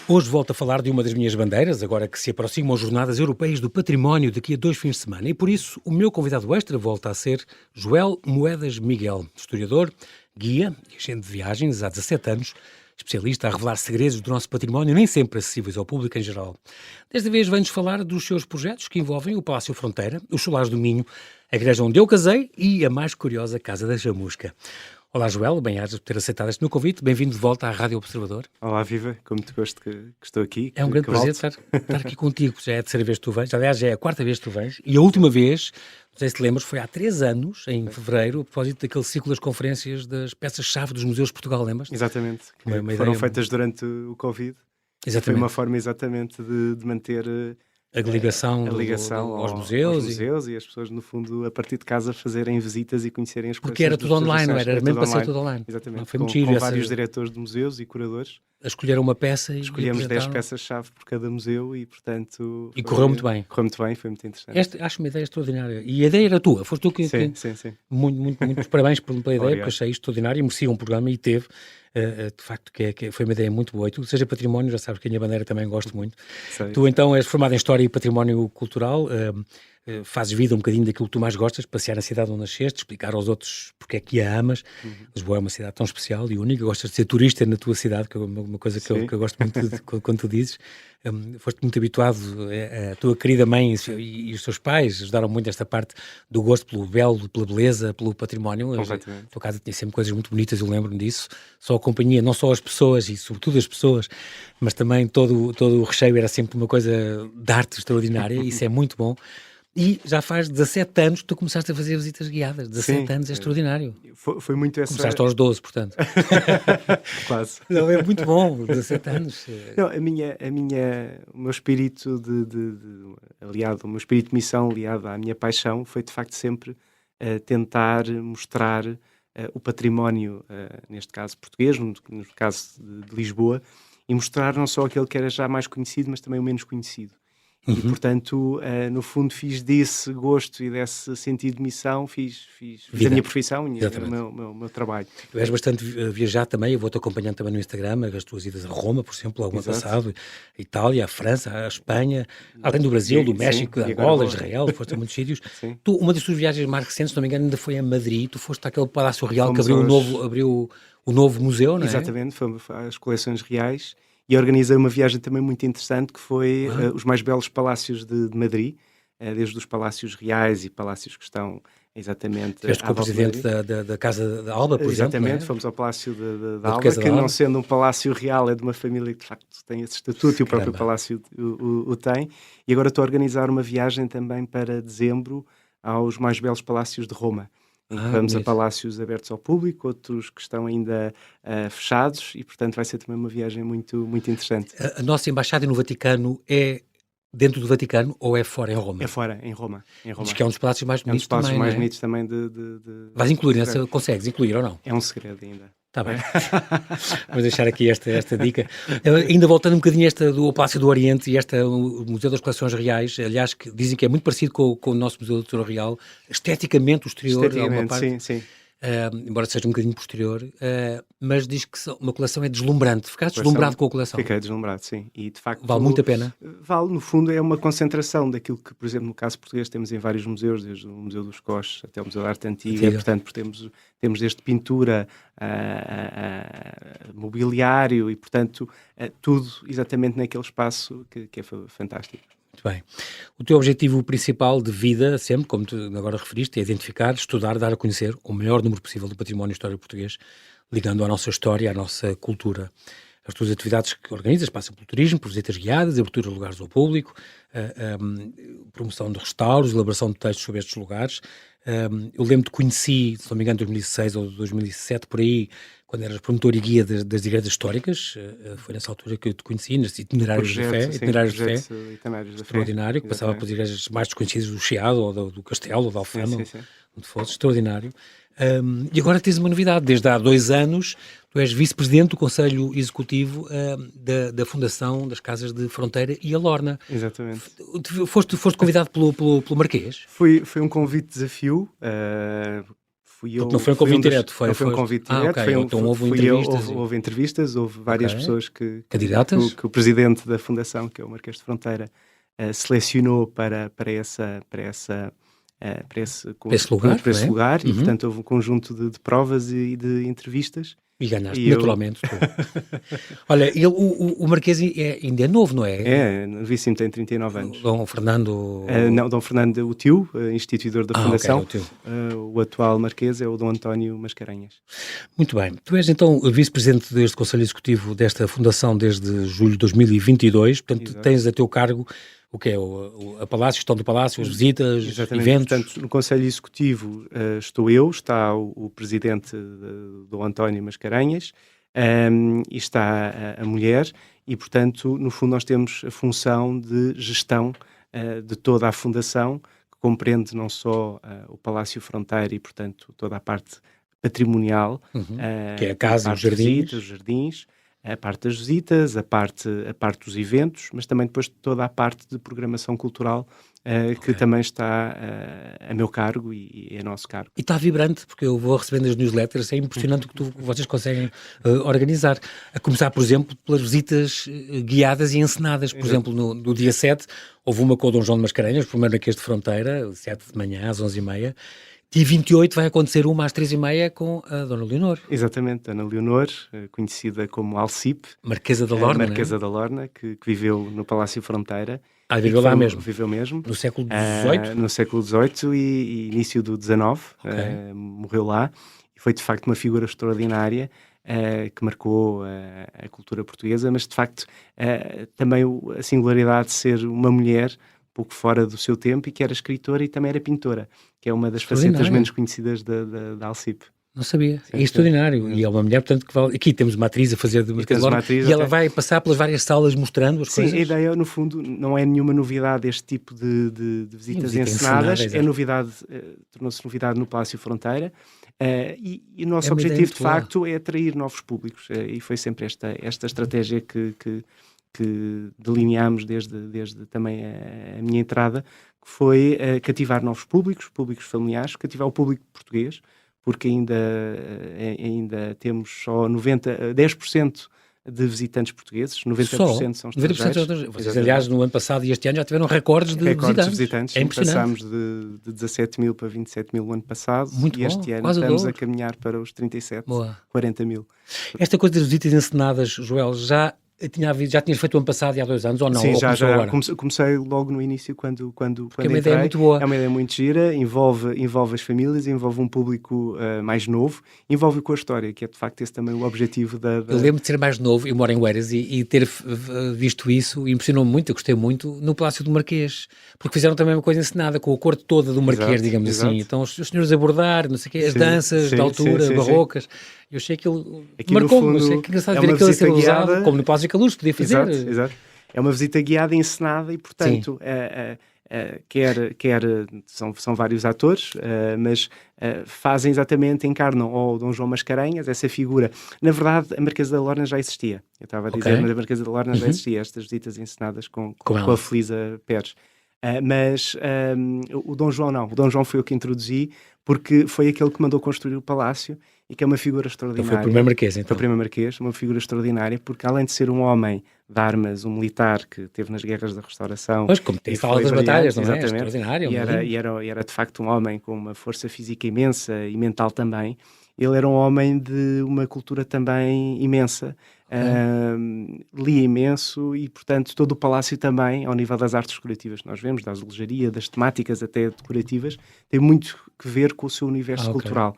Hoje volto a falar de uma das minhas bandeiras, agora que se aproximam as Jornadas Europeias do Património daqui a 2 fins de semana. E por isso, o meu convidado extra volta a ser Joel Moedas Miguel, historiador, guia e agente de viagens há 17 anos, especialista a revelar segredos do nosso património, nem sempre acessíveis ao público em geral. Desta vez vem-nos falar dos seus projetos que envolvem o Palácio Fronteira, os Solares do Minho, a igreja onde eu casei e a mais curiosa Casa da Chamusca. Olá, Joel, bem-ajas por ter aceitado este meu convite. Bem-vindo de volta à Rádio Observador. Olá, viva, como te gosto que estou aqui. É um grande prazer estar aqui contigo, já é a terceira vez que tu vens, aliás, já é a quarta vez que tu vens, e a última vez, não sei se te lembras, foi há 3 anos, em fevereiro, a propósito daquele ciclo das conferências das peças-chave dos museus de Portugal, lembras? Exatamente, que Uma foram ideia... feitas durante o Covid. Exatamente. Foi uma forma exatamente de manter a ligação, aos museus. E as pessoas, no fundo, a partir de casa, fazerem visitas e conhecerem as coisas. Porque era tudo online, não era? Era mesmo para ser tudo online. Exatamente, foi com vários diretores de museus e curadores. A escolher uma peça e escolhemos 10 peças-chave por cada museu e, portanto... E correu muito bem. Correu muito bem, foi muito interessante. Acho uma ideia extraordinária. E a ideia era tua, foste tu que... Sim. Muitos parabéns pela ideia, Obrigado. porque achei extraordinário e merecia um programa e teve. De facto, que foi uma ideia muito boa. E tu, seja património, já sabes que a minha bandeira também gosto muito. Sei. Tu, então, és formado em História e Património Cultural, fazes vida um bocadinho daquilo que tu mais gostas, passear na cidade onde nasceste, explicar aos outros porque é que a amas. Lisboa é uma cidade tão especial e única, gostas de ser turista na tua cidade, que é uma coisa que eu gosto muito quando tu dizes. Foste muito habituado, a tua querida mãe e os teus pais ajudaram muito esta parte do gosto pelo belo, pela beleza, pelo património. A tua casa tinha sempre coisas muito bonitas, eu lembro-me disso. Só a companhia, não só as pessoas e sobretudo as pessoas, mas também todo o recheio era sempre uma coisa de arte extraordinária, isso é muito bom. E já faz 17 anos que tu começaste a fazer visitas guiadas. 17 anos é extraordinário. Foi muito essa... Começaste aos 12, portanto. Quase. Não, é muito bom, 17 anos. Não, o meu espírito aliado, o meu espírito de missão aliado à minha paixão foi de facto sempre tentar mostrar o património, neste caso português, no caso de Lisboa, e mostrar não só aquele que era já mais conhecido, mas também o menos conhecido. E, portanto, no fundo, fiz desse gosto e desse sentido de missão, fiz a minha profissão e o meu trabalho. Tu és bastante viajar também, eu vou-te acompanhando também no Instagram, as tuas idas a Roma, por exemplo, ao ano passado, a Itália, a França, a Espanha, além do Brasil, do México, Angola, Israel, foste a muitos sítios. Tu, uma das tuas viagens mais recentes, se não me engano, ainda foi a Madrid, tu foste àquele Palácio Real que abriu o novo museu, não é? Exatamente, foi às coleções reais. E organizei uma viagem também muito interessante, que foi os mais belos palácios de Madrid, desde os palácios reais e palácios que estão exatamente... Estiveste com o presidente da Casa da Alba, por exemplo, exatamente, fomos ao Palácio da Alba, que não sendo um palácio real, é de uma família que de facto tem esse estatuto e o próprio palácio o tem. E agora estou a organizar uma viagem também para dezembro aos mais belos palácios de Roma. Vamos a palácios abertos ao público, outros que estão ainda fechados e, portanto, vai ser também uma viagem muito, muito interessante. A nossa embaixada no Vaticano é dentro do Vaticano ou é fora, em Roma? É fora, em Roma. Diz que é um dos palácios mais bonitos também, mais bonitos também Vais incluir, consegues incluir ou não? É um segredo ainda. Está bem. Vamos deixar aqui esta dica. Ainda voltando um bocadinho do Palácio do Oriente e o Museu das Coleções Reais, aliás, que dizem que é muito parecido com o nosso Museu do Tesouro Real, esteticamente o exterior, alguma parte, sim. Embora seja um bocadinho posterior, mas diz que uma coleção é deslumbrante. Ficaste deslumbrado com a coleção? Fiquei deslumbrado, sim. E de facto... Vale muito a pena? Vale, no fundo, é uma concentração daquilo que, por exemplo, no caso português temos em vários museus, desde o Museu dos Coches até o Museu da Arte Antiga, portanto temos desde pintura a mobiliário e, portanto, tudo exatamente naquele espaço que é fantástico. Muito bem. O teu objetivo principal de vida, sempre, como tu agora referiste, é identificar, estudar, dar a conhecer o maior número possível do património histórico português, ligando à nossa história, à nossa cultura. As tuas atividades que organizas passam pelo turismo, por visitas guiadas, abertura de lugares ao público, promoção de restauros, elaboração de textos sobre estes lugares. Eu lembro que conheci, se não me engano, em 2006 ou 2007, por aí, quando eras promotor e guia das igrejas históricas, foi nessa altura que eu te conheci, nestes itinerários de fé, extraordinário, que passava pelas igrejas mais desconhecidas do Chiado, ou do Castelo, ou da Alfama, onde fosse, extraordinário. E agora tens uma novidade, desde há 2 anos, tu és vice-presidente do Conselho Executivo da Fundação das Casas de Fronteira e a Lorna. Exatamente. Foste convidado pelo Marquês? Foi um convite de desafio, Porque não foi um convite direto, não foi um convite direto, okay. Então houve entrevistas. Houve entrevistas, houve várias pessoas candidatas? Que o presidente da Fundação, que é o Marquês de Fronteira, selecionou para esse lugar e, portanto, houve um conjunto de provas e de entrevistas. E ganhaste, naturalmente. Olha, o Marquês ainda é novo, não é? É novíssimo, tem 39 anos. Dom Fernando... não, Dom Fernando, o tio, instituidor da Fundação. Okay, o atual Marquês é o Dom António Mascarenhas. Muito bem. Tu és, então, vice-presidente deste Conselho Executivo desta Fundação desde julho de 2022. Portanto, Exato. Tens a teu cargo o que é? A Palácio, gestão do Palácio, as visitas, exatamente. Eventos? Portanto, no Conselho Executivo estou eu, está o presidente do António Mascarenhas e está a mulher e, portanto, no fundo nós temos a função de gestão de toda a Fundação, que compreende não só o Palácio Fronteira e, portanto, toda a parte patrimonial, que é a casa e os jardins, a parte das visitas, a parte dos eventos, mas também depois toda a parte de programação cultural que também está a meu cargo e é nosso cargo. E está vibrante, porque eu vou recebendo as newsletters, é impressionante o que vocês conseguem organizar. A começar, por exemplo, pelas visitas guiadas e encenadas. Por exemplo, no dia 7, houve uma com o Dom João de Mascarenhas, primeiro Marquês de Fronteira, 7 de manhã às 11h30. Dia 28 vai acontecer uma às 3h30 com a Dona Leonor. Exatamente, Dona Leonor, conhecida como Alcipe. Marquesa da Lorna, Marquesa da Lorna, que viveu no Palácio Fronteira. Viveu lá mesmo? Viveu mesmo. No século XVIII? No século XVIII e início do XIX. Morreu lá. E foi, de facto, uma figura extraordinária que marcou a cultura portuguesa, mas, de facto, também a singularidade de ser uma mulher pouco fora do seu tempo e que era escritora e também era pintora, que é uma das facetas menos conhecidas da Alcipe. Não sabia. Sim, é extraordinário. E é uma mulher, portanto, que vale... Aqui temos uma atriz a fazer de Marquesa da Lorna e ela vai passar pelas várias salas mostrando as coisas. Sim, a ideia, no fundo, não é nenhuma novidade este tipo de visitas encenadas. É novidade, tornou-se novidade no Palácio Fronteira. E o nosso objetivo, de facto, é atrair novos públicos. E foi sempre esta estratégia que delineámos desde também a minha entrada, que foi cativar novos públicos familiares, cativar o público português, porque ainda temos só 10% de visitantes portugueses, 90% são estrangeiros. Vocês, aliás, no ano passado e este ano já tiveram recordes de visitantes. É impressionante. Passámos de 17 mil para 27 mil o ano passado. Muito e bom, este ano estamos a caminhar para os 37, 40 mil. Esta coisa das visitas encenadas, Joel, já tinhas feito o ano passado e há 2 anos ou não? Sim, ou já. Agora? Comecei logo no início quando é uma entrei. ideia muito boa. É uma ideia muito gira, envolve as famílias, envolve um público mais novo, envolve com a história, que é de facto esse também o objetivo da... Eu lembro de ser mais novo, eu moro em Oeiras e ter visto isso, impressionou-me muito, eu gostei muito, no Palácio do Marquês, porque fizeram também uma coisa encenada com a corte toda do Marquês, digamos assim. Então os senhores a bordar, não sei o quê, as danças da altura, barrocas. Eu achei que aquilo marcou-me, não sei que engraçado ver aquilo a ser usado, como no Palácio Caluz podia fazer. Exato. É uma visita guiada, encenada e, portanto, são vários atores, mas fazem exatamente, encarnam o Dom João Mascarenhas, essa figura. Na verdade, a Marquesa da Lorna já existia. Eu estava a dizer, mas a Marquesa da Lorna já existia, estas visitas encenadas com a Felisa Pérez. Mas o Dom João não. O Dom João foi o que introduzi, porque foi aquele que mandou construir o palácio e que é uma figura extraordinária. Então foi o primeiro Marquês, então. Foi o primeiro Marquês, uma figura extraordinária, porque além de ser um homem de armas, um militar que teve nas guerras da Restauração... Mas como tem fala das batalhas, não é? Exatamente. Extraordinário. E era de facto um homem com uma força física imensa e mental também. Ele era um homem de uma cultura também imensa, lia imenso e, portanto, todo o palácio também, ao nível das artes decorativas que nós vemos, da azulejaria, das temáticas até decorativas, tem muito que ver com o seu universo cultural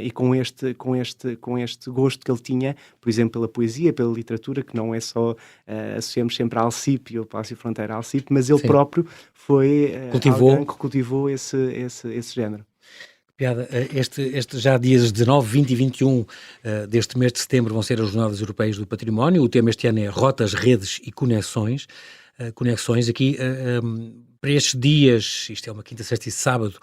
e com este gosto que ele tinha, por exemplo, pela poesia, pela literatura, que não é só, associamos sempre a Alcipe, ou Palácio Fronteira a Alcipe, mas ele próprio foi alguém que cultivou esse género. Piada. Este já dias 19, 20 e 21 deste mês de setembro vão ser as Jornadas Europeias do Património. O tema este ano é Rotas, Redes e Conexões. Conexões aqui para estes dias, isto é uma quinta, sexta e sábado,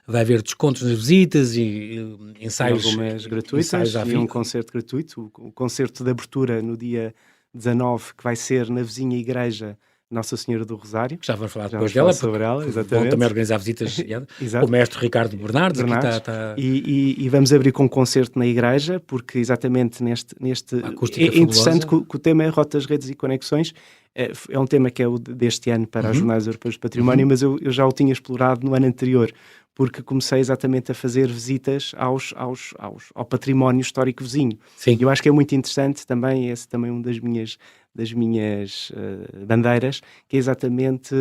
vai haver descontos nas visitas e ensaios gratuitos e um concerto gratuito. O concerto de abertura no dia 19, que vai ser na vizinha igreja Nossa Senhora do Rosário. Já vamos falar Já depois vamos dela, falar sobre ela, vão exatamente. também organizar visitas guiadas. Exato. O mestre Ricardo Bernardes, aqui está... E vamos abrir com um concerto na igreja, porque exatamente neste acústica é interessante fabulosa. que o tema é rotas, redes e conexões. É um tema que é o deste ano para as Jornadas Europeias do Património, mas eu já o tinha explorado no ano anterior, porque comecei exatamente a fazer visitas ao património histórico vizinho. Sim. E eu acho que é muito interessante também, esse também é uma das minhas bandeiras, que é exatamente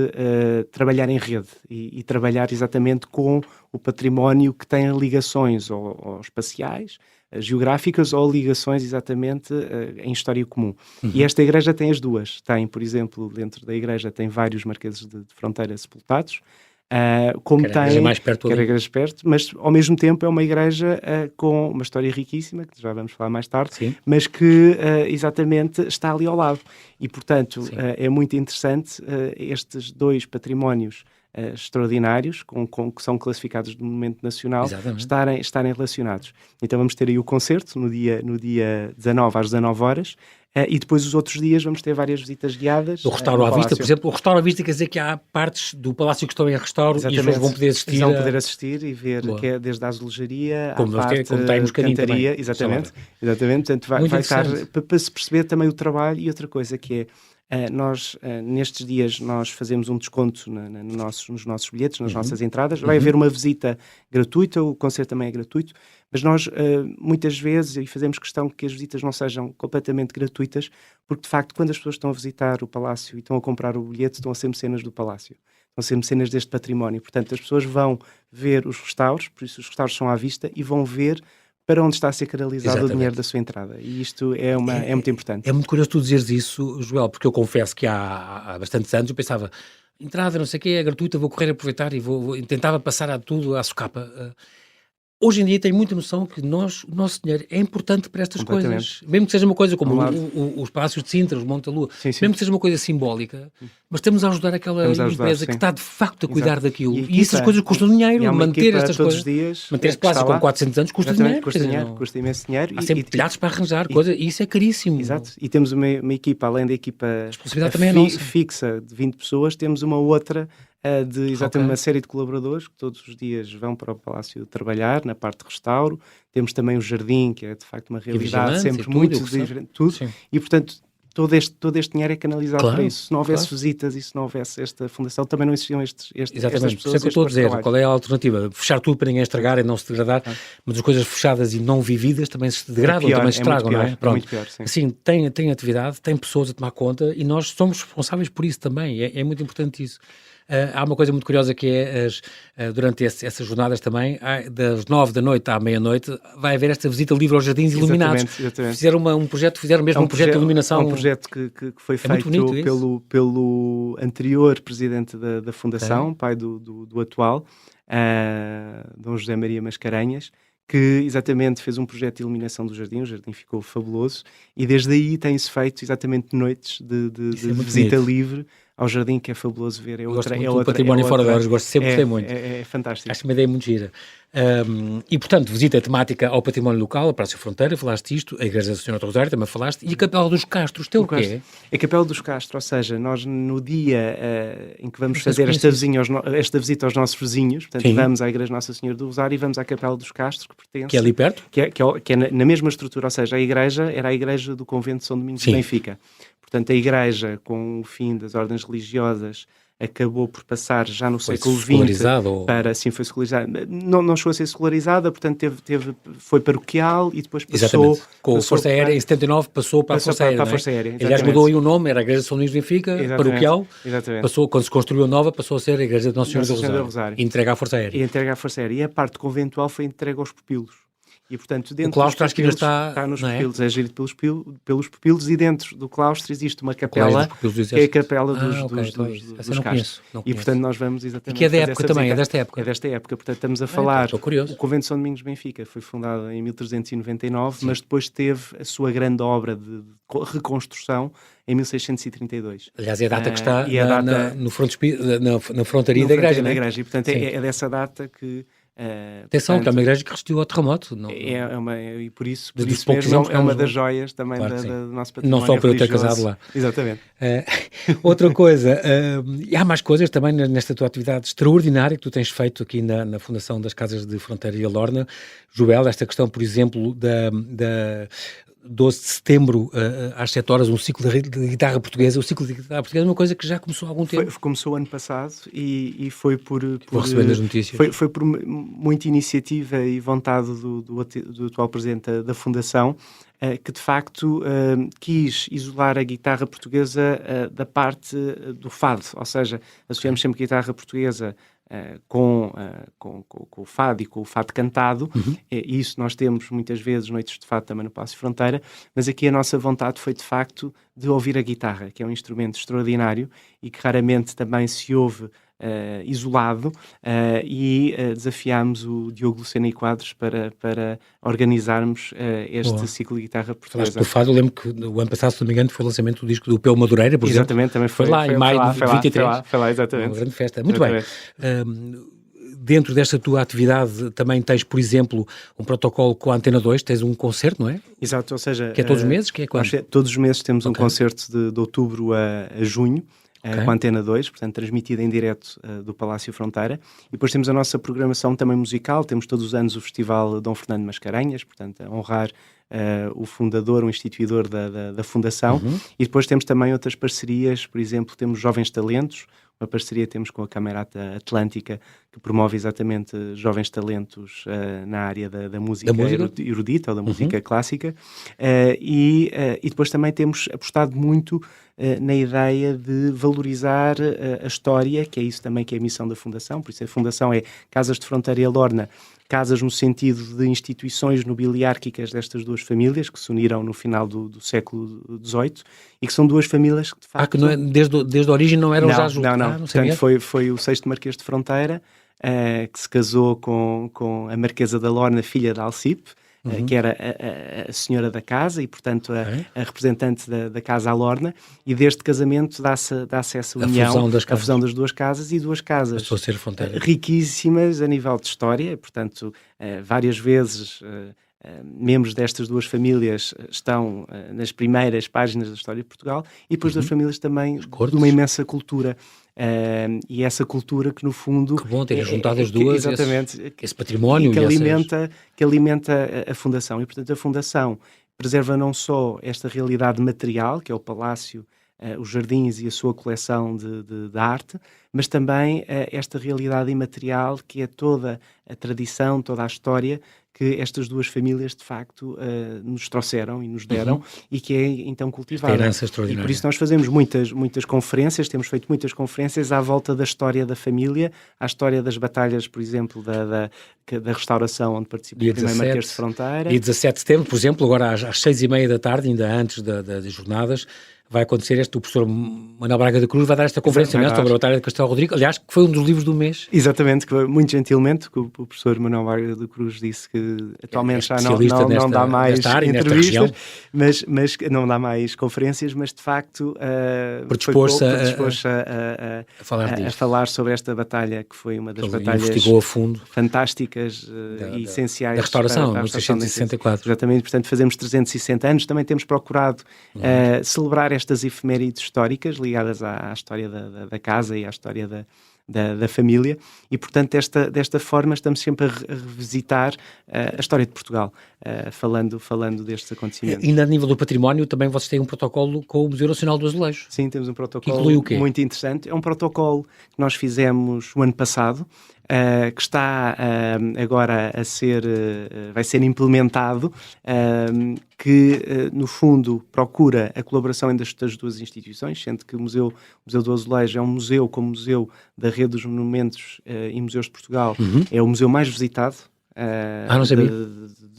trabalhar em rede e trabalhar exatamente com o património que tem ligações ou espaciais, geográficas ou ligações exatamente em história comum. E esta igreja tem as duas. Tem, por exemplo, dentro da igreja tem vários marqueses de fronteira sepultados, como que era a igreja mais perto que era a ali. igreja perto, mas ao mesmo tempo é uma igreja com uma história riquíssima, que já vamos falar mais tarde, Sim. mas que exatamente está ali ao lado. E, portanto, Sim. é muito interessante estes dois patrimónios extraordinários, que são classificados de Monumento Nacional, estarem relacionados. Então vamos ter aí o concerto no dia 19 às 19 horas, e depois os outros dias vamos ter várias visitas guiadas. O restauro à vista, por exemplo, o restauro à vista quer dizer que há partes do palácio que estão em restauro. Exatamente. E as pessoas vão poder assistir. Vão poder assistir e ver que é desde a azulejaria como à parte como está em Moscadinho cantaria. Também. Exatamente. Portanto, vai estar para se perceber também o trabalho. E outra coisa que é, nós, nestes dias, nós fazemos um desconto nos nossos bilhetes, nas nossas entradas. Vai haver uma visita gratuita, o concerto também é gratuito, mas nós, muitas vezes, e fazemos questão que as visitas não sejam completamente gratuitas, porque, de facto, quando as pessoas estão a visitar o Palácio e estão a comprar o bilhete, estão a ser mecenas do Palácio. Estão a ser mecenas deste património. Portanto, as pessoas vão ver os restauros, por isso os restauros são à vista, e vão ver para onde está a ser canalizado o dinheiro da sua entrada. E isto é muito importante. É muito curioso tu dizeres isso, Joel, porque eu confesso que há bastantes anos eu pensava, entrada, não sei o quê, é gratuita, vou correr a aproveitar e tentava passar a tudo à socapa. Hoje em dia tenho muita noção que o nosso dinheiro é importante para estas coisas. Mesmo que seja uma coisa como os Palácios de Sintra, os Monte da Lua, mesmo que seja uma coisa simbólica, mas estamos a ajudar aquela empresa que está de facto a cuidar daquilo. E essas coisas custam dinheiro, manter estas coisas. Manter este palácio com 400 anos custa dinheiro. Custa imenso dinheiro. Há sempre telhados para arranjar coisas e isso é caríssimo. Exato. E temos uma equipa, além da equipa fixa de 20 pessoas, temos uma outra de exatamente uma série de colaboradores que todos os dias vão para o Palácio trabalhar, na parte de restauro. Temos também o jardim, que é de facto uma realidade sempre muito diferente. E portanto, todo este dinheiro é canalizado para isso. Se não houvesse visitas e se não houvesse esta fundação, também não existiam estas pessoas. Exatamente, por isso é que eu estou a dizer, qual é a alternativa? Fechar tudo para ninguém estragar e não se degradar, mas as coisas fechadas e não vividas também se degradam, também se estragam, não é? Pronto. É muito pior, sim. Assim, tem atividade, tem pessoas a tomar conta e nós somos responsáveis por isso também, é muito importante isso. Há uma coisa muito curiosa que é, durante essas jornadas também, das 9 da noite à meia-noite, vai haver esta visita livre aos jardins iluminados. Exatamente. Fizeram um projeto de iluminação. É um projeto que foi feito pelo anterior presidente da Fundação, pai do atual, Dom José Maria Mascarenhas, que exatamente fez um projeto de iluminação do jardim, o jardim ficou fabuloso, e desde aí tem-se feito exatamente noites de visita livre ao jardim, que é fabuloso ver. Gosto muito do património fora de horas, gostei muito. É fantástico. Acho uma ideia muito gira. E, portanto, visita temática ao património local, a Praça Fronteira, falaste isto, a Igreja da Senhora do Rosário, também falaste, e a Capela dos Castros, o quê? A Capela dos Castros, ou seja, nós no dia em que vamos fazer esta visita aos nossos vizinhos, portanto, vamos à Igreja Nossa Senhora do Rosário e vamos à Capela dos Castros, que pertence... Que é ali perto? Que é na mesma estrutura, ou seja, a igreja era a Igreja do Convento de São Domingos de Benfica. Portanto, a Igreja, com o fim das ordens religiosas, acabou por passar já no século XX para... Sim, foi secularizada. Não chegou a ser secularizada, portanto foi paroquial e depois passou... Exatamente. Com a Força Aérea, em 79, passou para a Força Aérea. Força Aérea. Aliás, mudou aí o nome, era a Igreja de São Domingos de Benfica, paroquial. Exatamente. Passou, quando se construiu a nova, passou a ser a Igreja de Nossa Senhora do Rosário. E entregue à Força Aérea. E a parte conventual foi entregue aos pupilos. E, portanto, dentro o claustro acho que ainda está nos pupilos, é gerido pelos pupilos, e dentro do claustro existe uma capela, que é a capela dos Castros. E, portanto, nós vamos exatamente... E que é da época também, é desta época. É desta época, portanto, estamos a falar... O Convento de São Domingos de Benfica foi fundado em 1399, mas depois teve a sua grande obra de reconstrução em 1632. Aliás, é a data que está na frontaria da igreja, não é? E, portanto, é dessa data que Atenção, que é uma igreja que resistiu ao terremoto. Não, e por isso mesmo é uma das joias também claro do nosso património não só por eu ter religioso. casado lá. Exatamente. Outra coisa, e há mais coisas também nesta tua atividade extraordinária que tu tens feito aqui na Fundação das Casas de Fronteira e Alorna. Joel, esta questão, por exemplo, da 12 de setembro, às 7 horas, um ciclo de guitarra portuguesa. O ciclo de guitarra portuguesa é uma coisa que já começou há algum tempo. Começou ano passado e foi por recebendo as notícias. Foi por muita iniciativa e vontade do atual presidente da Fundação, que de facto quis isolar a guitarra portuguesa da parte do fado, ou seja, associamos sempre guitarra portuguesa com o fado e com o fado cantado, e isso nós temos muitas vezes noites de fado também no Palácio Fronteira, mas aqui a nossa vontade foi de facto de ouvir a guitarra, que é um instrumento extraordinário e que raramente também se ouve isolado, e desafiámos o Diogo Lucena e Quadros para organizarmos este ciclo de guitarra portuguesa. Do fado, eu lembro que o ano passado, se não me engano, foi o lançamento do disco do Peu Madureira, por exemplo. Exatamente, também foi lá em maio de 23. Foi lá, exatamente. Uma grande festa. Muito bem. Dentro desta tua atividade também tens, por exemplo, um protocolo com a Antena 2, tens um concerto, não é? Exato, ou seja... Que é todos os meses? Que é quando? Todos os meses temos um concerto de outubro a junho, com a Antena 2, portanto transmitida em direto do Palácio Fronteira, e depois temos a nossa programação também musical, temos todos os anos o Festival Dom Fernando Mascarenhas, portanto a honrar o fundador, o instituidor da Fundação, e depois temos também outras parcerias, por exemplo, temos Jovens Talentos, uma parceria temos com a Camerata Atlântica, que promove exatamente jovens talentos na área da música erudita ou da música clássica, e depois também temos apostado muito na ideia de valorizar a história, que é isso também que é a missão da Fundação, por isso a Fundação é Casas de Fronteira e Alorna, casas no sentido de instituições nobiliárquicas destas duas famílias, que se uniram no final do século XVIII, e que são duas famílias que de facto... que não é, desde a origem não eram já juntos? Não. Portanto, foi o 6º Marquês de Fronteira, que se casou com a Marquesa da Lorna, filha de Alcipe, que era a senhora da casa e, portanto, a representante da Casa Alorna, e deste casamento dá-se essa união, a fusão das duas casas, e duas casas riquíssimas a nível de história, portanto, várias vezes... membros destas duas famílias estão nas primeiras páginas da história de Portugal, e depois das famílias também de uma imensa cultura, e essa cultura que no fundo... Que bom ter juntado as duas, exatamente, esse património que alimenta a Fundação, e portanto a Fundação preserva não só esta realidade material, que é o Palácio, os jardins e a sua coleção de arte, mas também esta realidade imaterial, que é toda a tradição, toda a história que estas duas famílias de facto nos trouxeram e nos deram, e que é então cultivada. Herança extraordinária. E por isso nós fazemos muitas conferências, temos feito muitas conferências à volta da história da família, à história das batalhas, por exemplo, da restauração, onde participou o primeiro Marquês de Fronteira. Dia 17 de setembro, por exemplo, agora às 6h30 da tarde, ainda antes das jornadas, vai acontecer o professor Manuel Braga da Cruz vai dar esta conferência sobre a Batalha de Castelo Rodrigo, aliás, que foi um dos livros do mês. Exatamente, que muito gentilmente, que o professor Manuel Braga da Cruz disse que atualmente já não dá mais entrevistas, mas não dá mais conferências, mas de facto predispôs-se a falar sobre esta batalha, que foi uma das batalhas investigou a fundo, fantásticas e essenciais da restauração, em 1664. Exatamente, portanto fazemos 360 anos, também temos procurado celebrar estas efemérides históricas ligadas à história da casa e à história da família, e portanto desta forma estamos sempre a revisitar a história de Portugal, falando destes acontecimentos. E ainda a nível do património também vocês têm um protocolo com o Museu Nacional do Azulejo. Sim, temos um protocolo muito interessante. É um protocolo que nós fizemos o ano passado, que está agora vai ser implementado, que no fundo procura a colaboração entre estas duas instituições, sendo que o Museu do Azulejo é um museu, como museu da Rede dos Monumentos e Museus de Portugal, é o museu mais visitado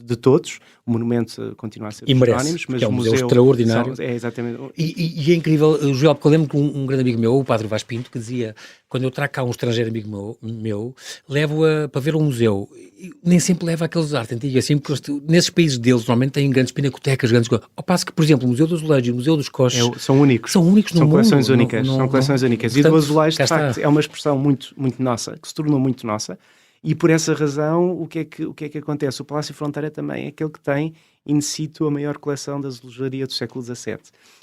de todos. O monumento continua a ser dos Jerónimos, mas é um museu extraordinário. Exatamente. E é incrível, Joel, porque eu lembro que um grande amigo meu, o Padre Vaz Pinto, que dizia, quando eu trago cá um estrangeiro amigo meu levo-a para ver um museu, e nem sempre leva aqueles artes antigos, assim, porque nesses países deles normalmente têm grandes pinacotecas, grandes coisas. Ao passo que, por exemplo, o Museu do Azulejo e o Museu dos Coches são únicos. São únicos no mundo. Coleções únicas, são coleções únicas. Portanto, e do azulejo, de facto, é uma expressão muito, muito nossa, que se tornou muito nossa, E por essa razão, o que é que acontece? O Palácio Fronteira também é aquele que tem in situ a maior coleção de azulejaria do século XVII.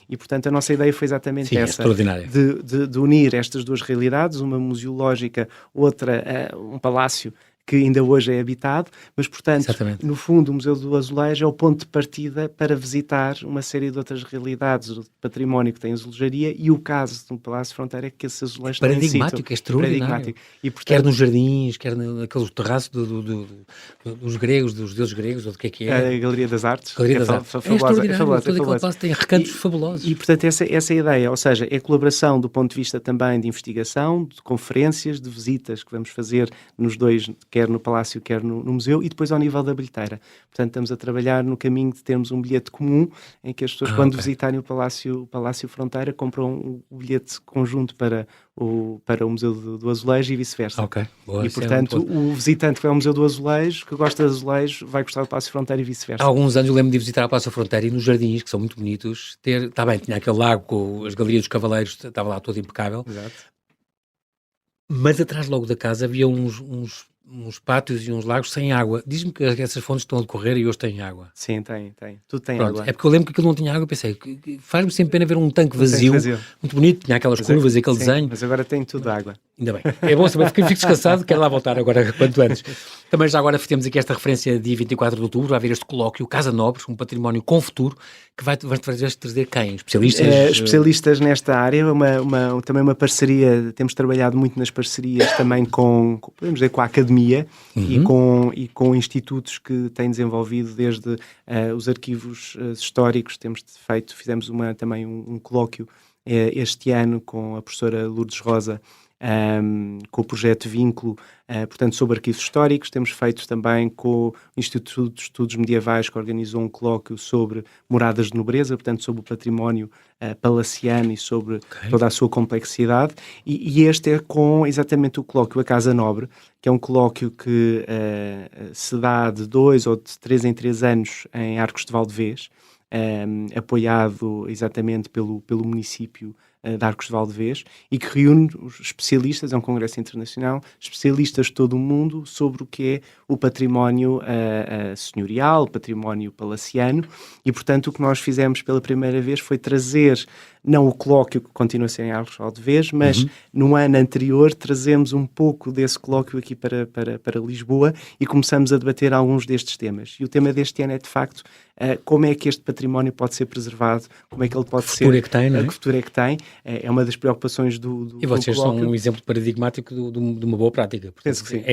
E, portanto, a nossa ideia foi exatamente Sim, é essa, extraordinária. de unir estas duas realidades, uma museológica, outra um palácio que ainda hoje é habitado, mas, portanto, Exatamente. no fundo, o Museu do Azulejo é o ponto de partida para visitar uma série de outras realidades do património que tem azulejaria, e o caso do Palácio Fronteira é que esse azulejo está in situ. Paradigmático, é extraordinário. Paradigmático. E, portanto, Quer nos jardins, quer naqueles terraços dos gregos, dos deuses gregos, ou do que é. A Galeria das Artes. Galeria das Artes. É extraordinário, todo aquele palácio tem recantos fabulosos. E, portanto, essa é a ideia, ou seja, é colaboração do ponto de vista também de investigação, de conferências, de visitas que vamos fazer nos dois, quer no Palácio, quer no museu, e depois ao nível da bilheteira. Portanto, estamos a trabalhar no caminho de termos um bilhete comum, em que as pessoas, quando visitarem o Palácio Fronteira, compram o bilhete conjunto para o Museu do Azulejo e vice-versa. Boa, e, portanto, o visitante que vai ao Museu do Azulejo, que gosta de azulejo, vai gostar do Palácio Fronteira e vice-versa. Há alguns anos eu lembro de visitar a Palácio Fronteira e nos jardins, que são muito bonitos, está bem, tinha aquele lago com as galerias dos cavaleiros, estava lá todo impecável. Exato. Mas atrás logo da casa havia uns pátios e uns lagos sem água. Diz-me que essas fontes estão a decorrer e hoje têm água. Sim, tem. Tudo tem Pronto, água. é porque eu lembro que aquilo não tinha água e pensei, faz-me sempre pena ver um tanque vazio, muito bonito, tinha aquelas curvas e aquele desenho. Mas agora tem tudo água. Ainda bem. É bom saber, fico descansado, quero lá voltar agora quanto antes. Também já agora temos aqui esta referência dia 24 de outubro, vai haver este colóquio, Casa Nobres, um património com futuro, que vai trazer quem? Especialistas? Especialistas nesta área, também uma parceria, temos trabalhado muito nas parcerias também podemos dizer, com a academia e com institutos que têm desenvolvido desde os arquivos históricos, fizemos também um colóquio este ano com a professora Lourdes Rosa, com o projeto Vínculo, portanto, sobre arquivos históricos. Temos feito também com o Instituto de Estudos Medievais, que organizou um colóquio sobre moradas de nobreza, portanto, sobre o património palaciano e sobre toda a sua complexidade. E este é com exatamente o colóquio A Casa Nobre, que é um colóquio que se dá de 2 ou de 3 em 3 anos em Arcos de Valdevez, apoiado exatamente pelo município de Arcos de Valdevez, e que reúne os especialistas, é um congresso internacional, especialistas de todo o mundo sobre o que é o património senhorial, o património palaciano, e portanto o que nós fizemos pela primeira vez foi trazer, não o colóquio que continua a ser em Arcos de Valdevez, mas no ano anterior trazemos um pouco desse colóquio aqui para Lisboa e começamos a debater alguns destes temas. E o tema deste ano é, de facto, como é que este património pode ser preservado, como é que ele pode ser... Que futuro é que tem. É uma das preocupações do E vocês colóquio. são um exemplo paradigmático de uma boa prática. Portanto, penso que sim. É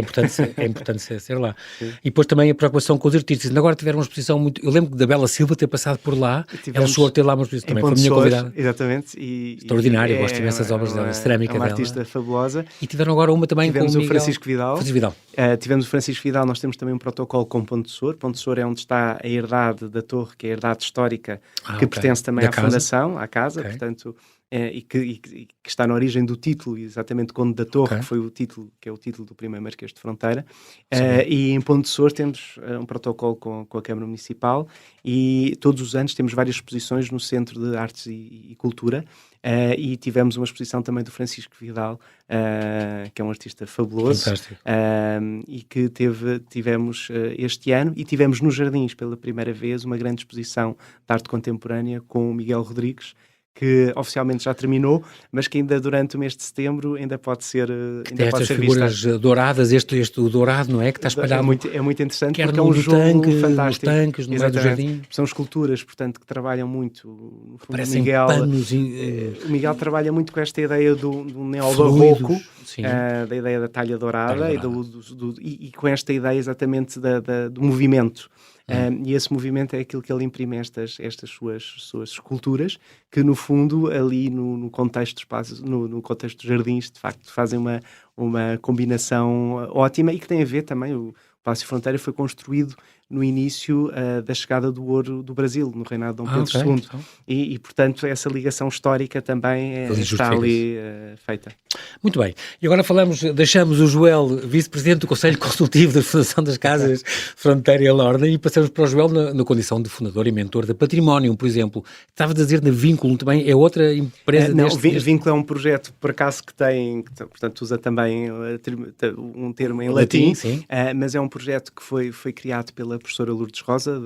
importante ser lá. Sim. E depois também a preocupação com os artistas. Agora tiveram uma exposição muito... Eu lembro da Bela Silva ter passado por lá. Ela chegou a ter lá uma exposição também. Foi a minha convidada. Exatamente. Extraordinária. Gosto imensas obras dela. A cerâmica dela. É uma artista fabulosa. E tiveram agora uma também com o Miguel... Francisco Vidal. Tivemos o Francisco Vidal. Nós temos também um protocolo com Ponte de Sor. Ponte de Sor é onde está a herdade da torre, que é a herdade histórica, que pertence também à fundação, à casa, portanto... E que está na origem do título, exatamente Conde da Torre, que é o título do primeiro Marquês de Fronteira. E em Ponte de Sor temos um protocolo com a Câmara Municipal, e todos os anos temos várias exposições no Centro de Artes e Cultura, e tivemos uma exposição também do Francisco Vidal, que é um artista fabuloso, e que tivemos este ano, e tivemos nos Jardins pela primeira vez uma grande exposição de arte contemporânea com o Miguel Rodrigues, que oficialmente já terminou, mas que ainda durante o mês de setembro ainda pode ser vista. Estas figuras douradas, este dourado, não é? Que está espalhado. É muito interessante, porque é um jogo fantástico. Nos tanques, no meio do jardim. São esculturas, portanto, que trabalham muito. No fundo, parecem panos. O Miguel trabalha muito com esta ideia do neobarroco, da ideia da talha dourada. E com esta ideia exatamente do movimento. E esse movimento é aquilo que ele imprime estas suas esculturas, que no fundo ali no contexto de espaços, no contexto dos jardins, de facto fazem uma combinação ótima, e que tem a ver também, o Palácio Fronteira foi construído no início da chegada do ouro do Brasil, no reinado de Dom Pedro II. Então. E, portanto, essa ligação histórica também está ali feita. Muito bem. E agora deixamos o Joel, vice-presidente do Conselho Consultivo da Fundação das Casas Fronteira e Lorna, e passamos para o Joel na condição de fundador e mentor da Património, por exemplo. Estava a dizer na Vínculo também, é outra empresa Não, Vínculo é um projeto, por acaso, que portanto, usa também um termo em latim, mas é um projeto que foi criado pela professora Lourdes Rosa,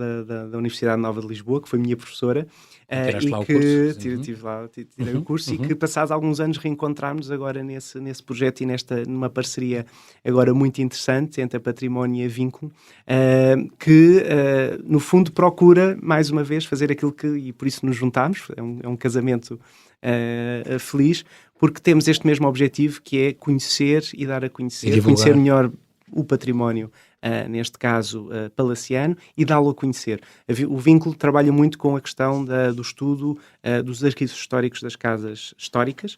da Universidade Nova de Lisboa, que foi minha professora, e que tirei o curso, e que passados alguns anos reencontramos agora nesse projeto e numa parceria agora muito interessante entre a Património e a Vínculo, que no fundo procura mais uma vez fazer aquilo e por isso nos juntámos, é um casamento feliz, porque temos este mesmo objetivo, que é conhecer e dar a conhecer, conhecer melhor o património, neste caso palaciano, e dá-lo a conhecer. O Vínculo trabalha muito com a questão do estudo dos arquivos históricos das casas históricas,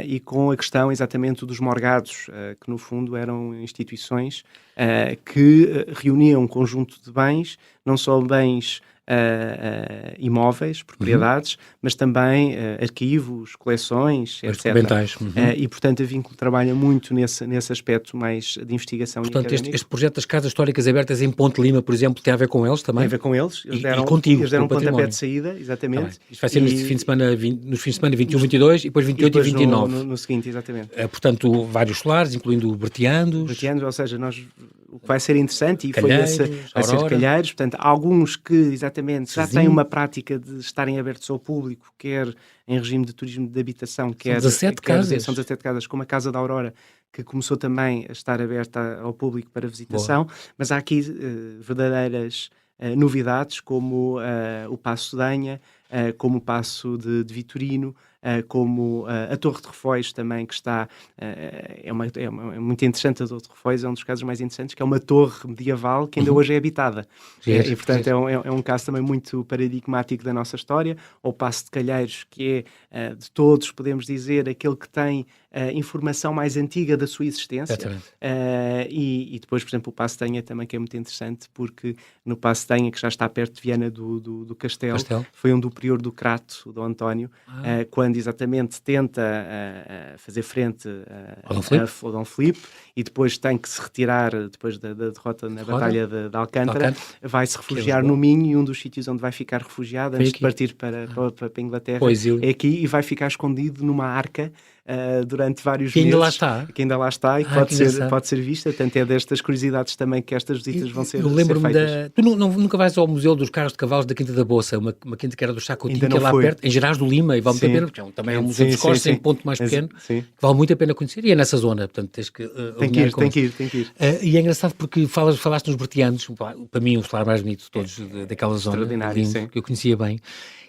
e com a questão exatamente dos morgados, que no fundo eram instituições que reuniam um conjunto de bens, não só bens imóveis, propriedades, mas também arquivos, coleções, etc. E, portanto, a Vínculo trabalha muito nesse aspecto mais de investigação. Portanto, este projeto das Casas Históricas Abertas em Ponte Lima, por exemplo, tem a ver com eles também? Tem a ver com eles. Eles deram um pontapé de saída, exatamente. Isto vai ser nos fins de semana 21, 22 e depois 28 e 29. No seguinte, exatamente. Portanto, vários solares, incluindo Bertiandos. Ou seja, o que vai ser interessante, e vai ser Calheiros, portanto, alguns que exatamente já têm uma prática de estarem abertos ao público, quer em regime de turismo de habitação, quer... São 17 casas. São 17 casas, como a Casa da Aurora, que começou também a estar aberta ao público para visitação, mas há aqui verdadeiras novidades, como o Paço Denha, como o Paço de Vitorino, como a Torre de Refóis também, que está... é muito interessante. A Torre de Refóis é um dos casos mais interessantes, que é uma torre medieval que ainda hoje é habitada. E, portanto, é um caso também muito paradigmático da nossa história. Ou o Paço de Calheiros, que é, de todos, podemos dizer, aquele que tem informação mais antiga da sua existência. E depois, por exemplo, o Paço Denha também, que é muito interessante, porque no Paço Denha, que já está perto de Viana do Castelo, foi onde o prior do Crato, o Dom António, quando exatamente tenta fazer frente ao Dom Filipe, e depois tem que se retirar, depois da derrota na Batalha de Alcântara, vai-se refugiar no Minho, e um dos sítios onde vai ficar refugiado antes de partir para a Inglaterra é aqui, e vai ficar escondido numa arca durante vários meses. Que ainda lá está e pode ser vista. Portanto, é destas curiosidades também que estas visitas vão ser feitas. Eu lembro-me Tu nunca vais ao Museu dos Carros de Cavalos da Quinta da Bolsa, uma quinta que era do Chacotinho, que é lá perto, em Gerais do Lima, e vale muito a pena, porque também é um museu de Escócia, em ponto mais pequeno, que vale muito a pena conhecer, e é nessa zona, portanto tens que tem que ir. E é engraçado porque falaste nos Bertianos, para mim o solar mais bonito de todos, daquela zona, lindo, que eu conhecia bem.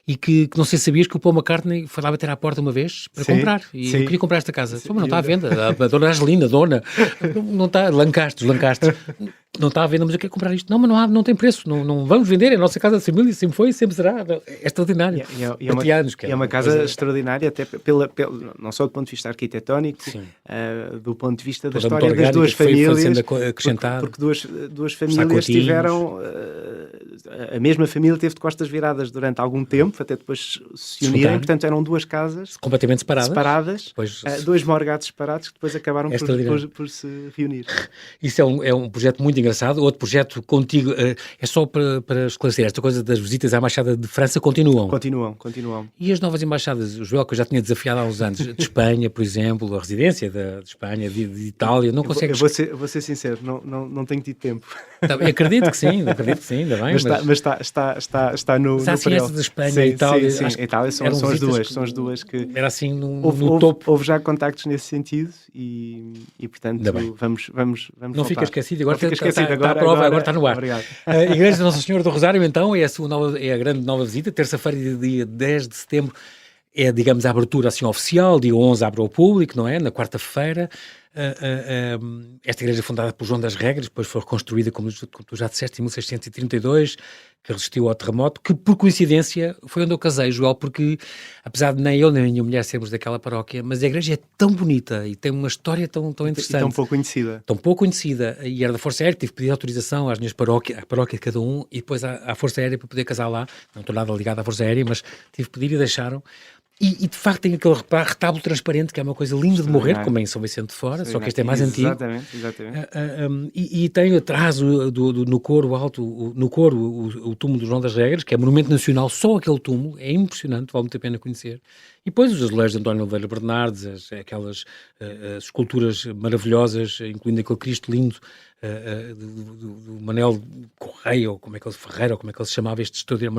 E que não sei se sabias que o Paul McCartney foi lá bater à porta uma vez para comprar. E eu queria comprar esta casa. Mas não está à venda. A dona Angelina, não está, Lancaster, não está à venda, mas eu quero comprar isto. Não, mas não tem preço. Não vamos vender. É a nossa casa de família, sempre foi e sempre será. É extraordinário. É uma casa extraordinária, até não só do ponto de vista arquitetónico, do ponto de vista da história das duas famílias. Porque duas famílias tiveram... A mesma família teve de costas viradas durante algum tempo, até depois se unirem. Portanto, eram duas casas completamente separadas, dois morgados separados, que depois acabaram por se reunir. Isso é um projeto muito engraçado. Outro projeto contigo, é só para esclarecer, esta coisa das visitas à Embaixada de França continuam? Continuam. E as novas embaixadas, o Joel, que eu já tinha desafiado há uns anos, de Espanha, por exemplo, a residência de Espanha, de Itália, não consegues... Eu vou ser sincero, não tenho tido tempo. Acredito que sim, ainda bem. Mas está no essas de Espanha e Itália. Sim, Itália são as duas que... Era assim no topo. Houve já contactos nesse sentido e portanto, vamos não fica esquecido, agora está a prova, agora está no ar. Obrigado. A Igreja de Nossa Senhora do Rosário, então, é a grande nova visita, terça-feira, dia 10 de setembro, é, digamos, a abertura assim oficial, dia 11 abre ao público, não é? Na quarta-feira. esta igreja fundada por João das Regras, depois foi reconstruída, como tu já disseste, em 1632, que resistiu ao terremoto, que por coincidência foi onde eu casei, Joel, porque apesar de nem eu nem a minha mulher sermos daquela paróquia, mas a igreja é tão bonita e tem uma história tão interessante. E tão pouco conhecida. Tão pouco conhecida, e era da Força Aérea, tive que pedir autorização às minhas paróquias, à paróquia de cada um, e depois à Força Aérea para poder casar lá. Não estou nada ligado à Força Aérea, mas tive que pedir e deixaram. E de facto tem aquele retábulo transparente, que é uma coisa linda de morrer, como é em São Vicente de Fora, só que este é mais antigo. Exatamente. E tem atrás, no coro alto, o túmulo do João das Regras, que é monumento nacional, só aquele túmulo, é impressionante, vale muito a pena conhecer. E depois os azulejos de António Oliveira Bernardes, aquelas esculturas maravilhosas, incluindo aquele Cristo lindo, do Manuel Correia, ou como é que ele, Ferreira, ou como é que ele se chamava, este extraordinário,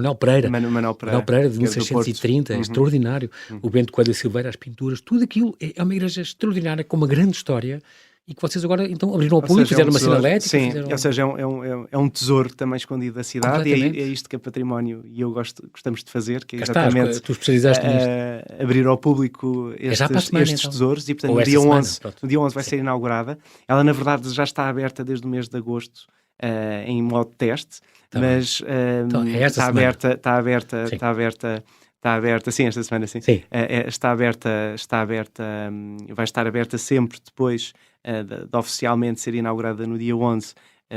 Manuel Pereira, de 1630, extraordinário. O Bento Coelho Silveira, as pinturas, tudo aquilo é uma igreja extraordinária, com uma grande história, e que vocês agora então abriram ao público, fizeram uma sinalética. Sim, ou seja, é um tesouro também escondido da cidade, e é isto que é património, e gostamos de fazer, que é exatamente tu especializaste nisto. Abrir ao público estes tesouros, e portanto no dia 11 vai ser inaugurada. Ela na verdade já está aberta desde o mês de agosto, em modo teste, mas está aberta, sim, esta semana sim. Está aberta, vai estar aberta sempre depois de oficialmente ser inaugurada no dia 11,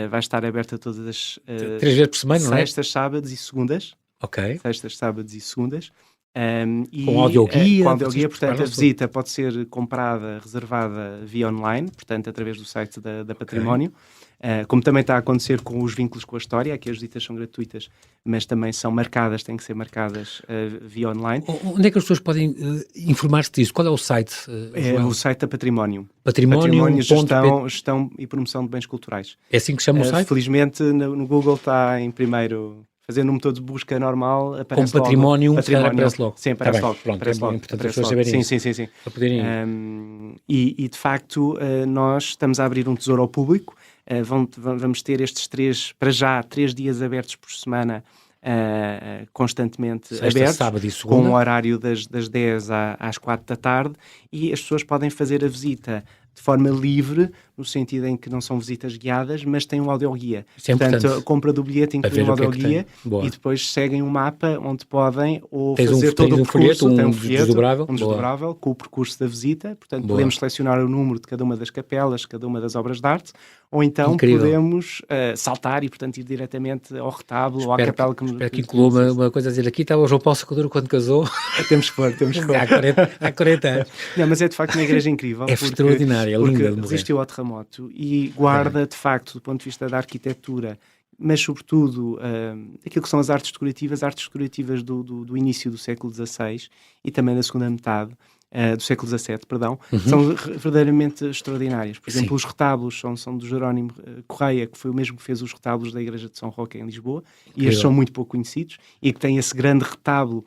vai estar aberta todas as 3 vezes por semana, não é? Sextas, sábados e segundas. Ok. Sextas, sábados e segundas. Com audioguia. Portanto, a visita pode ser comprada, reservada via online, portanto, através do site da Património. Como também está a acontecer com os vínculos com a história, aqui as visitas são gratuitas, mas também são marcadas, têm que ser marcadas via online. Onde é que as pessoas podem informar-se disso? Qual é o site? O site da Património. Património, gestão e promoção de bens culturais. É assim que se chama o site? Felizmente no Google está em primeiro... Fazendo um motor de busca normal, aparece com património, aparece logo. Sim, aparece logo. Pronto, aparece logo. Importante as pessoas saberem isso. Sim. Para poderem e de facto, nós estamos a abrir um tesouro ao público. Vamos ter estes 3 dias abertos por semana, constantemente abertos, sábado e segunda, com o horário das 10 às 4 da tarde, e as pessoas podem fazer a visita de forma livre, no sentido em que não são visitas guiadas, mas têm um audioguia. Portanto, a compra do bilhete inclui um audioguia, e depois seguem um mapa onde podem fazer todo o percurso. Tem um folheto desdobrável com o percurso da visita. Portanto, podemos selecionar o número de cada uma das capelas, cada uma das obras de arte, ou então podemos saltar e, portanto, ir diretamente ao retábulo ou à capela. Espero que inclua uma coisa a dizer. Aqui estava o João Paulo II quando casou. Temos que pôr. Há 40 anos. Não, mas é de facto uma igreja incrível. É extraordinária, é linda. Porque resistiu ao terremoto e guarda, de facto, do ponto de vista da arquitetura, mas sobretudo aquilo que são as artes decorativas do início do século XVI e também da segunda metade do século XVII, são verdadeiramente extraordinárias. Por exemplo, os retábulos são do Jerónimo Correia, que foi o mesmo que fez os retábulos da Igreja de São Roque em Lisboa, e estes são muito pouco conhecidos, e que tem esse grande retábulo,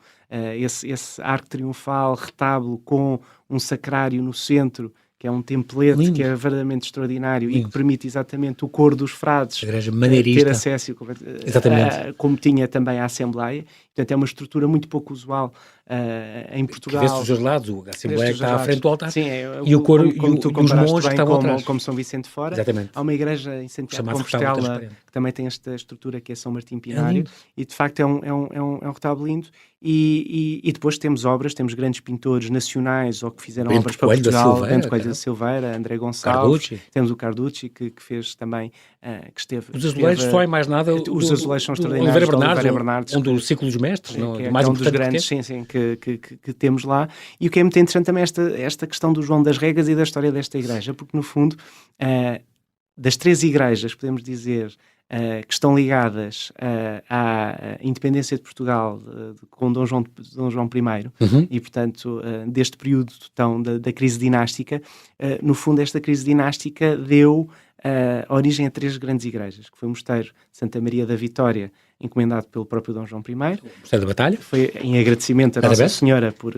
esse arco triunfal, retábulo com um sacrário no centro, que é um templete lindo, que é verdadeiramente extraordinário, lindo, e que permite exatamente o coro dos frades ter acesso, como tinha também a Assembleia. Portanto, é uma estrutura muito pouco usual em Portugal. Que vê-se dos dois lados, a Assembleia que está à frente do altar, sim, e o coro e os monges que estavam atrás. Como São Vicente de Fora. Exatamente. Há uma igreja em Santiago de Compostela que também tem esta estrutura, que é São Martim Pinário, e de facto é um retábulo lindo. E depois temos grandes pintores nacionais ou que fizeram Bento obras para Coelho Portugal, Bento Coelho da Silveira, André Gonçalves, temos o Carducci que fez também, que esteve... Os azulejos só é mais nada... Os azulejos são extraordinários. Oliveira Bernardes, do ciclo dos mestres, que mais é um dos grandes que temos lá. E o que é muito interessante também é esta questão do João das Regras e da história desta igreja, porque no fundo, das 3 igrejas, podemos dizer, que estão ligadas à independência de Portugal com Dom João I, e portanto deste período da crise dinástica, no fundo esta crise dinástica deu origem a 3 grandes igrejas, que foi o Mosteiro de Santa Maria da Vitória, encomendado pelo próprio Dom João I. Mosteiro da Batalha. Foi em agradecimento a Nossa Senhora por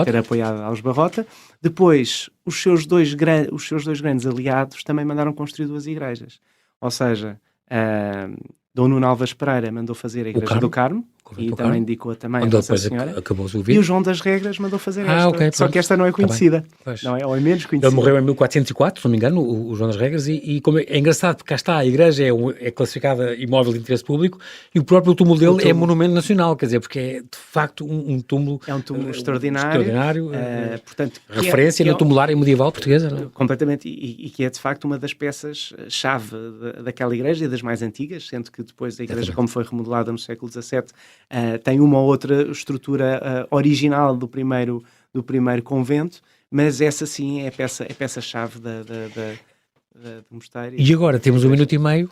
ter apoiado aos Barrota. Depois, os seus dois grandes aliados também mandaram construir 2 igrejas. Ou seja, Dom Nuno Alves Pereira mandou fazer a Igreja do Carmo, e também dedicou também a onde Nossa depois Senhora. acabou-se o E o vídeo. João das Regras mandou fazer esta, Ok, só que esta não é conhecida, não é? Ou é menos conhecida. Ele morreu em 1404, se não me engano, o João das Regras, e como é engraçado, porque cá está, a igreja é classificada imóvel de interesse público e o próprio túmulo dele é monumento nacional, quer dizer, porque é de facto um túmulo... É um túmulo extraordinário, portanto, referência na tumulária medieval portuguesa, não é? Completamente, e que é de facto uma das peças-chave daquela igreja e das mais antigas, sendo que depois a igreja, como foi remodelada no século XVII, tem uma ou outra estrutura original do primeiro convento, mas essa sim é a peça-chave do mosteiro. E agora temos 1 minuto e meio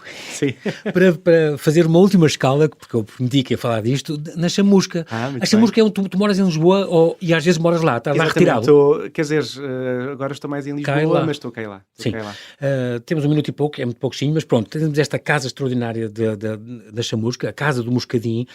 para fazer uma última escala, porque eu prometi que ia falar disto, na Chamusca. A Chamusca é tu moras em Lisboa e às vezes moras lá, estás lá retirado. Quer dizer, agora estou mais em Lisboa, mas estou cá e lá. Temos 1 minuto e pouco, é muito pouquinho, mas pronto, temos esta casa extraordinária da Chamusca, a Casa do Moscadinho.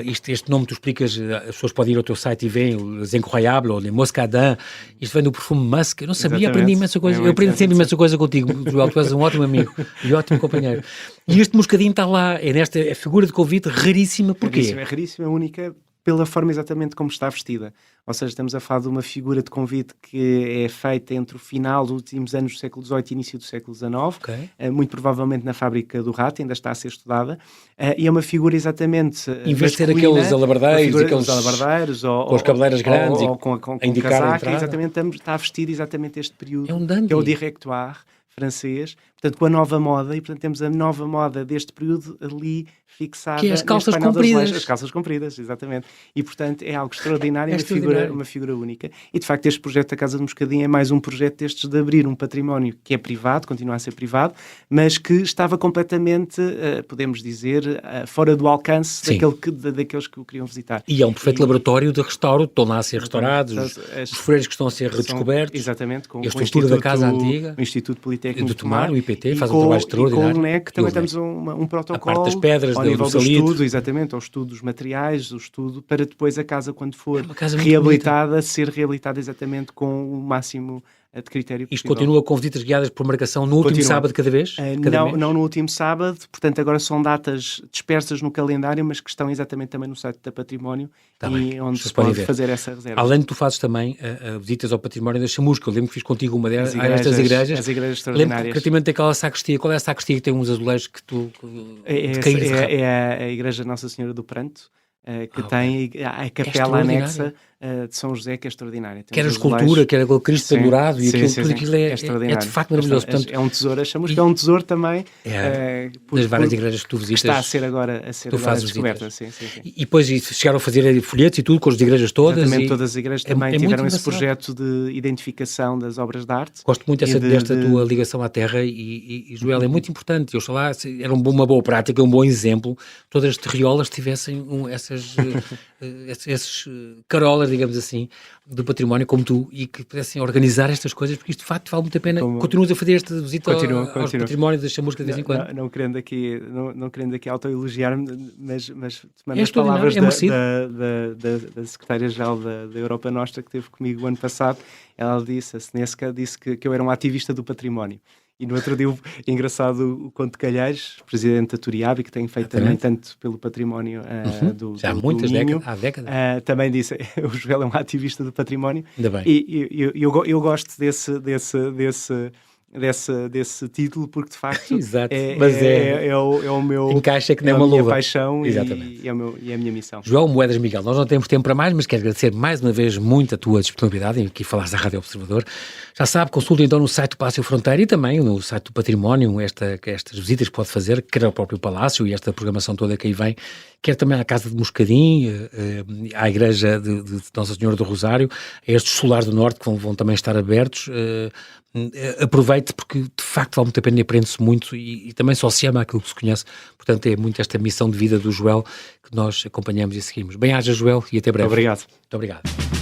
Este nome tu explicas, as pessoas podem ir ao teu site e veem Les Incroyables, ou Les Moscadins, isto vem do perfume musk, eu não sabia, aprendi imensa coisa, eu aprendi sempre imensa coisa contigo, Joel, tu és um ótimo amigo e ótimo companheiro. E este moscadinho está lá, é figura de convite raríssima, porquê? É raríssima, única, pela forma exatamente como está vestida. Ou seja, estamos a falar de uma figura de convite que é feita entre o final dos últimos anos do século XVIII e início do século XIX, muito provavelmente na fábrica do Rato, ainda está a ser estudada, e é uma figura exatamente em vez de ter aqueles alabardeiros com as cabeleiras grandes ou com casaca, exatamente, está vestido exatamente este período, que é o directoire francês, portanto com a nova moda, e portanto temos a nova moda deste período ali fixada, que é as calças compridas. As calças compridas, exatamente. E portanto é algo extraordinário, uma figura única. E de facto este projeto da Casa do Moscadinho é mais um projeto destes de abrir um património que é privado, continua a ser privado, mas que estava completamente, podemos dizer, fora do alcance daqueles que o queriam visitar. E é um perfeito laboratório de restauro, estão lá a ser restaurados, os freiros que estão a ser redescobertos, exatamente, com a estrutura da casa antiga, o Instituto Politécnico de Tomar, o IPT, faz um trabalho extraordinário. E com o NEC também temos um protocolo, a parte das pedras, ao nível do estudo, exatamente, ao estudo dos materiais, o estudo para depois a casa, quando for reabilitada, ser reabilitada exatamente com o máximo de critério possível. Isto continua com visitas guiadas por marcação no último sábado cada vez? Não no último sábado, portanto agora são datas dispersas no calendário, mas que estão exatamente também no site da Património, onde se pode fazer essa reserva. Além de tu fazes também visitas ao património da Chamusca, eu lembro que fiz contigo uma delas, estas igrejas. As igrejas extraordinárias. Lembro que tem aquela sacristia. Qual é a sacristia que tem uns azulejos que tu... É a Igreja Nossa Senhora do Pranto, que tem a capela anexa de São José, que é extraordinária. Quer a escultura, quer aquele Cristo pendurado, e tudo aquilo é de facto maravilhoso. Portanto, é um tesouro, achamos que é um tesouro também. Das várias igrejas que tu visitas. Está a ser agora descoberta. E depois chegaram a fazer folhetos e tudo com as igrejas todas. Exatamente, todas as igrejas também tiveram esse projeto de identificação das obras de arte. Gosto muito desta tua ligação à terra e Joel, é muito importante. Eu sei lá, era uma boa prática, um bom exemplo. Todas as terriolas tivessem esses carolas, digamos assim, do património como tu, e que pudessem organizar estas coisas, porque isto de facto vale muito a pena. Continuas a fazer esta visita ao património da Chamusca de vez em quando. Não querendo aqui autoelogiar-me, mas tomando as palavras da secretária-geral da Europa Nostra, que esteve comigo o ano passado, ela disse, a Senesca, disse que eu era um ativista do património. E no outro dia, engraçado, o Conde de Calheiros, presidente da Turiabe, que tem feito também tanto pelo património já há muitas décadas, também disse, o Joel é um ativista do património. Ainda bem. E eu gosto desse título, porque de facto é o meu, encaixa que nem uma luva. A minha paixão e a minha missão. João Moedas Miguel, nós não temos tempo para mais, mas quero agradecer mais uma vez muito a tua disponibilidade em aqui falares da Rádio Observador. Já sabe, consulte então no site do Palácio Fronteira e também no site do Património estas visitas que pode fazer, quer ao próprio Palácio e esta programação toda que aí vem, quer também à Casa de Moscadim, à Igreja de Nossa Senhora do Rosário, a estes Solares do Norte que vão também estar abertos. Aproveite, porque de facto vale muito a pena e aprende-se muito e também só se ama aquilo que se conhece. Portanto, é muito esta missão de vida do Joel que nós acompanhamos e seguimos. Bem-aja, Joel, e até breve. Obrigado. Muito obrigado.